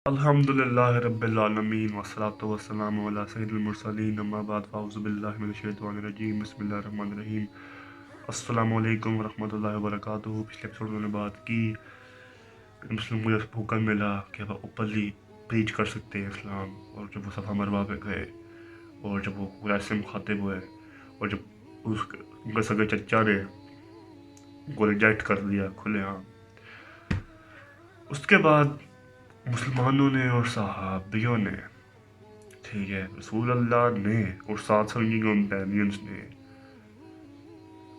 अल्हम्दुलिल्लाहि रब्बिल आलमीन वस्सलातु वस्सलामु अला सय्यिदिल मुरसलीन अम्मा बाद फ़अऊज़ु बिल्लाहि मिनश शैतानिर रजीम बिस्मिल्लाहिर रहमानिर रहीम अस्सलामु अलैकुम वरहमतुल्लाहि वबरकातुहू। पिछले एपिसोड में बात की मुस्लिम को जब हुक्म मिला कि अब ओपनली प्रीच कर सकते हैं इस्लाम, और जब वो सफ़ा मरवा पे गए और जब वो कुरैश से मुखातिब हुए और जब उनके सगे चचा ने उनको रिजेक्ट कर दिया खुलेआम, उसके बाद मुसलमानों ने और सहाबियों ने, ठीक है, रसूल अल्लाह ने और साथ संगी कंपेनियंस ने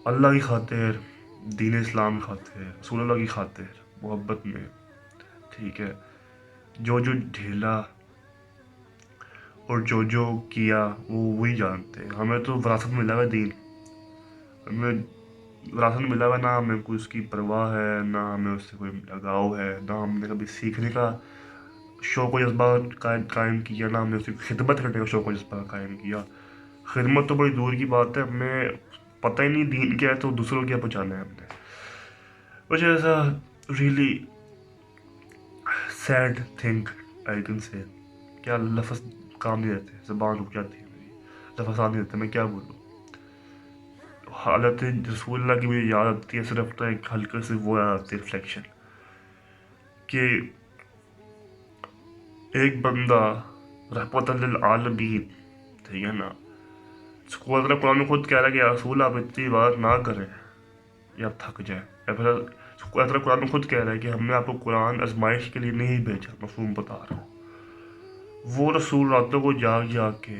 अल्लाह की खातिर, दीन इस्लाम की खातिर, रसूल अल्लाह की खातिर मोहब्बत में, ठीक है, जो जो झेला और जो जो किया वो वही जानते हैं। हमें तो विरासत में मिला हुआ दीन, हमें विरासत में मिला हुआ, ना हमें कोई उसकी परवाह है, ना हमें उससे कोई लगाव है, ना हमने कभी सीखने का शौक़ व जज्बा कायम किया, ना हमने उसकी खिदमत करने का शौक़ व जज्बा कायम किया। खिदमत तो बड़ी दूर की बात है, हमें पता ही नहीं दीन क्या है तो दूसरों को क्या पहुँचाना है हमने। which is a really sad thing I can say। क्या लफ्ज़ काम नहीं रहते, ज़बान रुक जाती है मेरी, लफ्ज़ आ नहीं रहते, मैं क्या बोलूँ। हालत रसूलुल्लाह की मुझे याद आती है, सिर्फ तो एक हल्के से वो याद आती है रिफ्लेक्शन कि एक बंदा रहमतल लिल आलमीन, ठीक है ना, कुरान में खुद कह रहा है कि या रसूल आप इतनी बात ना करें या आप थक जाए, या फिर कुरान में खुद कह रहा है कि हमने आपको कुरान आजमाइश के लिए नहीं भेजा, मफहूम बता रहा हूँ। वो रसूल रातों को जाग जाग के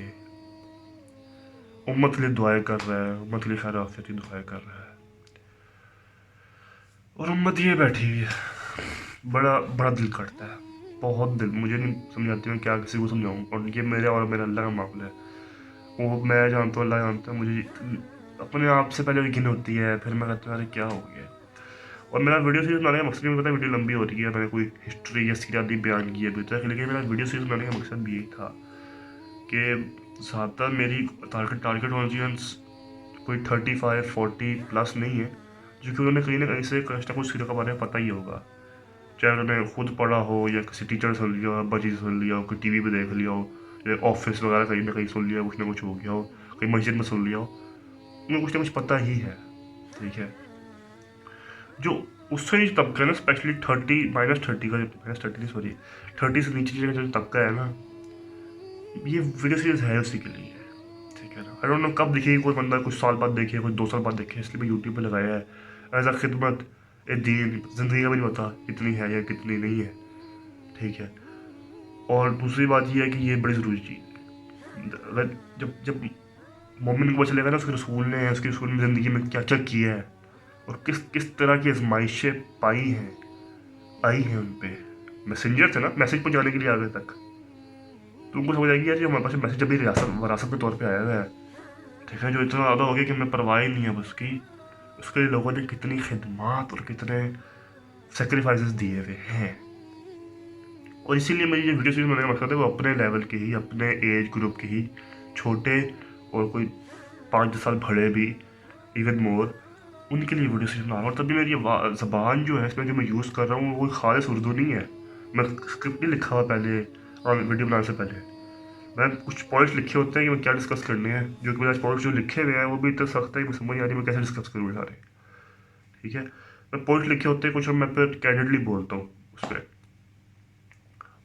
उम्मत के लिए दुआएं कर रहा है, उम्मत के लिए खैर आफियत की दुआएं कर रहा है, और उम्मत ये बैठी हुई है। बड़ा बड़ा दिल करता है, बहुत दिल, मुझे नहीं समझाती मैं क्या किसी को समझाऊँ, और ये मेरे और मेरे अल्लाह का मामला है। वो मैं जानता हूँ, अल्लाह जानता है, मुझे अपने आप से पहले यकीन होती है, फिर मैं कहता हूँ अरे क्या हो गया। और मेरा वीडियो सीरीज बनाने का मकसद नहीं, पता वीडियो लंबी हो रही है, मैंने कोई हिस्ट्री या सीरिया नहीं बयान की है अभी तक, लेकिन मेरा वीडियो सीरीज बनाने का मकसद भी यही था कि ज़्यादातर मेरी टारगेट ऑडियंस कोई 35-40+ नहीं है, जो कि उन्होंने कहीं ना कहीं से कुछ ना कुछ सीरिया के बारे में पता ही होगा, चाहे उन्होंने खुद पढ़ा हो या किसी टीचर सुन लिया हो, अब्बा जी से सुन लिया हो, कोई टीवी पे देख लिया हो, या ऑफिस वगैरह कहीं ना कहीं सुन लिया, कुछ ना कुछ हो गया हो, कहीं मस्जिद में सुन लिया हो, उन्हें कुछ ना कुछ पता ही है, ठीक है। जो उससे जो तबका है ना, स्पेशली 30 -30 का, सॉरी 30 से नीचे का जो तबका है ना, ये वीडियो सीरीज है उसी के लिए, ठीक है ना। आई डोंट नो कब दिखेगी, कोई बंदा कुछ साल बाद देखे, कोई 2 साल बाद देखे, इसलिए मैं यूट्यूब पे लगाया है एज अ खिदमत ए दीन। ज़िंदगी का भी नहीं पता कितनी है या कितनी नहीं है, ठीक है। और दूसरी बात ये है कि ये बड़ी ज़रूरी चीज़, अगर जब जब मोमिन को पता चलेगा ना उसके रसूल ने, उसके रसूल ने ज़िंदगी में क्या क्या किया है और किस किस तरह की आजमाइशें पाई हैं, आई हैं उन पे, मैसेंजर थे ना, मैसेज पहुँचाने के लिए आगे तक, तो उनको समझ आएगी यार ये हमारे पास मैसेज अभी विरासत के तौर पे आया हुआ है, ठीक है, जो इतना ज़्यादा हो गया कि हमें परवाह ही नहीं है उसकी। उसके लिए लोगों ने कितनी खिदमात और कितने सेक्रीफाइसेस दिए हुए हैं। और इसीलिए मेरी जो वीडियो सीरीज बनाने का मकसद है वो अपने लेवल के ही, अपने एज ग्रुप के ही, छोटे और कोई 5-10 साल बड़े भी, इवन मोर, उनके लिए वीडियो सीरीज बना रहा हूँ। और तभी मेरी ज़बान जो है इसमें जो मैं यूज़ कर रहा हूँ वो खालिस उर्दू नहीं है, मैं स्क्रिप्ट नहीं लिखा हुआ पहले और वीडियो बनाने से पहले मैंने कुछ पॉइंट्स लिखे होते हैं कि मैं क्या डिस्कस करने हैं, जो कि मेरे पॉइंट्स जो लिखे हुए हैं वो भी इतना सख्त है कि मैं समझ नहीं आ रही मैं कैसे डिस्कस करूँ सारे, ठीक है। मैं पॉइंट्स लिखे होते हैं कुछ और मैं फिर कैंडिडली बोलता हूँ उस पर,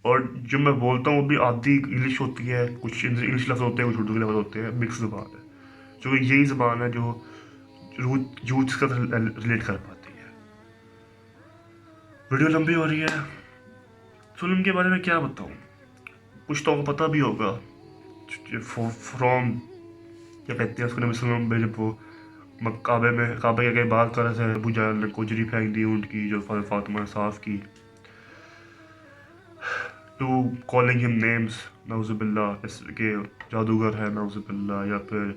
और जो मैं बोलता हूँ वो भी आधी इंग्लिश होती है, कुछ इंग्लिश लफ्ज़ होते हैं, कुछ उर्दू के लफ्ज़ होते हैं, मिक्स ज़बान है, जो यही ज़बान है जो यूथ के साथ रिलेट कर पाती है। वीडियो लंबी हो रही है, फिल्म के बारे में क्या बताऊँ, कुछ तो आपको पता भी होगा। फ्रॉम क्या कहते हैं उसको, नबी वसल्लम में जब वो काबे के आगे बात कर रहे थे, अबू जहल ने कुजरी फेंक दी ऊँट की जो फातिमा ने साफ की, टू कॉलिंग हिम नेम्स, नाउजुबिल्ला, इसके जादूगर है नाउजुबिल्ला, या फिर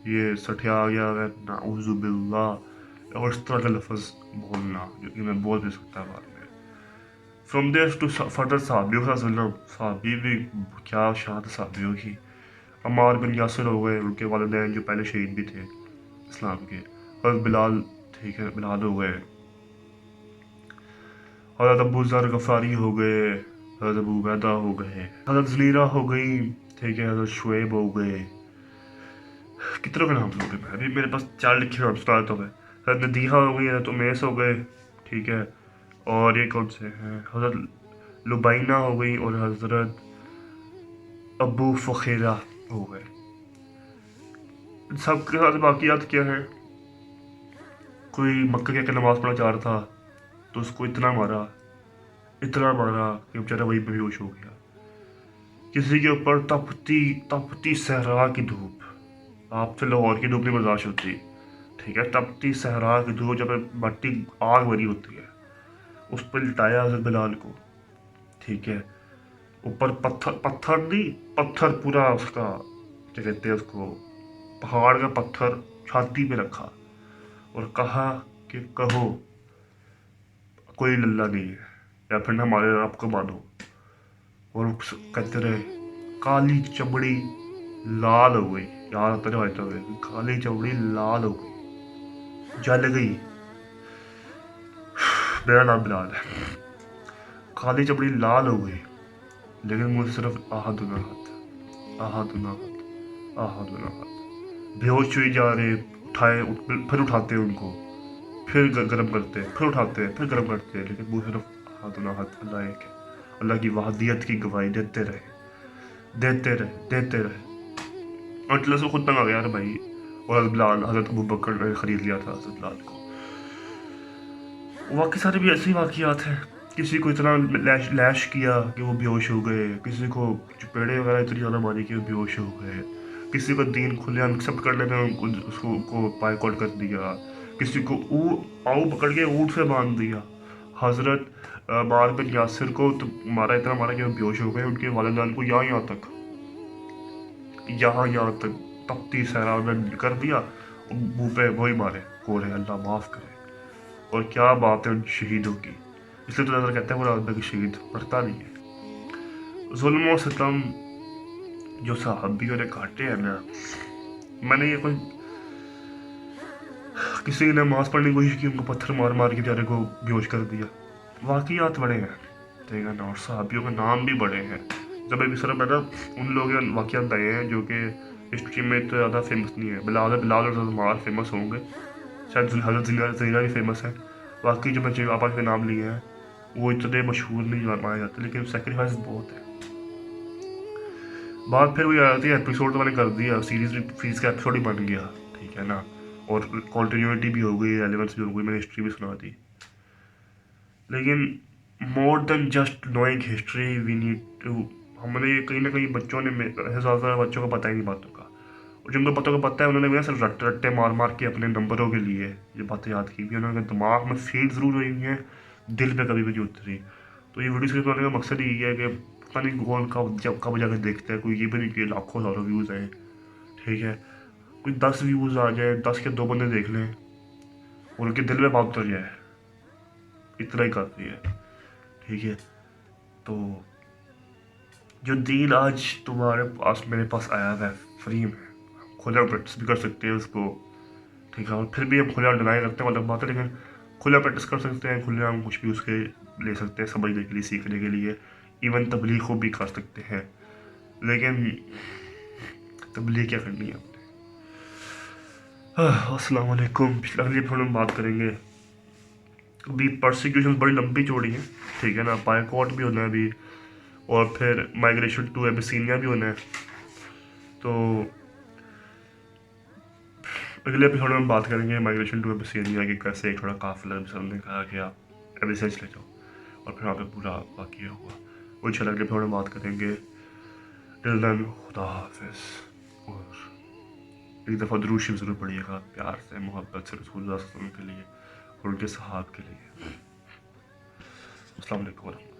ये सठिया गया है नाउजुबिल्ला, और इस तरह का लफ्ज़ बोलना जो कि मैं बोल भी सकता बाद में। फ्रॉम देयर टू फर्दर साहबियों का जुल्म, साहबी भी क्या शान साहबियों की, अम्मार बिन यासिर हो गए, उनके वालिदैन जो पहले शहीद भी थे इस्लाम के, और बिलाल, ठीक है, बिलाल हो गए, और अबू ज़र गफ़ारी हो गए, حضرت ابو عبیدہ ہو گئے، حضرت زنیرہ ہو گئی، ٹھیک ہے، حضرت شعیب ہو گئے، کتنوں کے نام لوگے میں ابھی میرے پاس 4 لکھے ہوئے اسٹارٹ ہو گئے، حضرت ندیحہ ہو گئی، حضرت امیس ہو گئے، ٹھیک ہے، اور یہ کون سے ہیں، حضرت لبینہ ہو گئی اور حضرت ابو فخیرہ ہو گئے۔ ان سب کے ساتھ باقیات کیا ہیں؟ کوئی مکہ کے نماز پڑھنا چاہ رہا تھا تو اس کو اتنا مارا کہ بیچارہ وہیں پہ بیہوش ہو گیا۔ کسی کے اوپر تپتی صحرا کی دھوپ، آپ سے لاہور کی دھوپ نہیں برداشت ہوتی، ٹھیک ہے، تپتی صحرا کی دھوپ جب مٹی آگ بھری ہوتی ہے، اس پہ لٹایا حضرت بلال کو، ٹھیک ہے، اوپر پتھر نہیں، پتھر پورا اس کا کیا کہتے ہیں اس کو، پہاڑ کا پتھر چھاتی پہ رکھا اور کہا کہ کہو کوئی اللہ نہیں ہے یا پھر ہمارے رب کو مانو، اور کہتے رہے، کالی چمڑی لال ہو گئی، یاد آتا روایتوں میں، کالی چمڑی لال ہو گئی، جل گئی، میرا نام بلال ہے، کالی چمڑی لال ہو گئی، لیکن مجھے صرف آہد احد، آہد احد، آہد احد، بیہوش ہوئی جا رہے، پھر اٹھاتے ان کو، پھر گرم کرتے، پھر اٹھاتے، پھر گرم کرتے، لیکن وہ صرف احد احد، اللہ ایک ہے، اللہ کی وحدیت کی گواہی دیتے رہے، اور سے خود تنگ آ گیا یار بھائی، اور حضرت بلال، حضرت ابو بکر نے خرید لیا تھا حضرت بلال کو۔ باقی سارے بھی ایسے ہی واقعات ہیں، کسی کو اتنا لیش کیا کہ وہ بیہوش ہو گئے، کسی کو چپیڑے وغیرہ اتنی زیادہ ماری کہ وہ بیہوش ہو گئے، کسی کو دین کھلے ایکسیپٹ کرنے میں اس کو بائیکاٹ کر دیا، کسی کو پاؤں پکڑ کے اونٹ سے باندھ دیا، حضرت عمار بن یاسر کو تو اتنا مارا کہ وہ بیہوش ہو گئے، ان کے والدین کو یہاں تک تپتی صحرا میں کر دیا، منہ پہ وہی مارے کوڑے، اللہ معاف کرے۔ اور کیا بات ہے ان شہیدوں کی، اس لیے تو نظر کہتے ہیں وہ کہ شہید مرتا نہیں ہے۔ ظلم و ستم جو صحابیوں نے کاٹے ہیں نا، میں نے یہ کوئی کسی نے نماز پڑھنے کی کوشش کی، ان کو پتھر مار مار کے بیچارے کو بیہوش کر دیا، واقعات بڑے ہیں، ٹھیک ہے نا، اور صحابیوں کے نام بھی بڑے ہیں۔ جب ابھی صرف میں نا ان لوگوں کے واقعات بتائے ہیں جو کہ ہسٹری میں تو زیادہ فیمس نہیں ہے، بلال اور حضرت عمار فیمس ہوں گے، شاید حضرت زنیرہ بھی فیمس ہے، باقی جو میں آپ کے نام لیے ہیں وہ اتنے مشہور نہیں مانے جاتے، لیکن سیکریفائس بہت ہے۔ بات پھر وہی آ جاتی ہے، ایپیسوڈ تو میں نے کر دیا، سیریز کا ایپیسوڈ ہی بن گیا، ٹھیک ہے نا، اور کنٹینیوٹی بھی ہو گئی، ریلیونس بھی ہو گئی، میں نے ہسٹری بھی سنا دی، لیکن more than just knowing history we need to, ہم نے کہیں نہ کہیں بچوں نے زیادہ بچوں کو پتہ ہی نہیں باتوں کا، اور جن کو باتوں کو پتہ ہے انہوں نے بھی صرف رٹے مار کے اپنے نمبروں کے لیے یہ باتیں یاد کی بھی، انہوں نے دماغ میں فیڈ ضرور ہوئی ہیں، دل پہ کبھی بھی نہیں اتری۔ تو یہ ویڈیو سیریز بنانے کا مقصد یہی ہے کہ پتہ نہیں گول کب جا کے دیکھتے ہیں، کوئی یہ بھی نہیں کہ لاکھوں ویوز آئیں، ٹھیک ہے، کوئی 10 ویوز آ جائے، 10 کے 2 بندے دیکھ لیں اور ان کے دل میں بات اتر جائے، اتنا ہی کافی ہے، ٹھیک ہے۔ تو جو دین آج تمہارے پاس میرے پاس آیا ہے فری میں، کھلا پریکٹس بھی کر سکتے ہیں اس کو، ٹھیک ہے، اور پھر بھی ہم کھلا ڈنائی کرتے ہیں، الگ بات ہے، لیکن کھلا پریکٹس کر سکتے ہیں، کھلے ہم کچھ بھی اس کے لے سکتے ہیں، سمجھنے کے لیے، سیکھنے کے لیے، ایون تبلیغ کو بھی کر سکتے ہیں، لیکن تبلیغ کیا کرنی ہے ہم نے۔ السلام علیکم، اگلی ایپیسوڈ میں بات کریں گے، ابھی پرسیکیوشن بڑی لمبی چوڑی ہیں، ٹھیک ہے نا، بائیکاٹ بھی ہونا ہے ابھی، اور پھر مائگریشن ٹو ایبیسینیا بھی ہونا ہے، تو اگلے ایپیسوڈ میں ہم بات کریں گے مائگریشن ٹو ایبیسینیا کہ کیسے ایک تھوڑا قافلہ نے کہا کہ آپ ایبیسینیا چلے جاؤ، اور پھر وہاں پہ پورا واقعہ ہوا، وہ ان شاء اللہ اگلے ایپیسوڈ میں بات کریں گے۔ ٹل دین خدا حافظ، اور ایک دفعہ درود شریف ضرور پڑھیے گا پیار سے، محبت سے، رسول اللہ صلی اللہ علیہ وسلم کے لیے اور ان کے صحابہ کے لیے۔ السلام علیکم ورحمۃ اللہ۔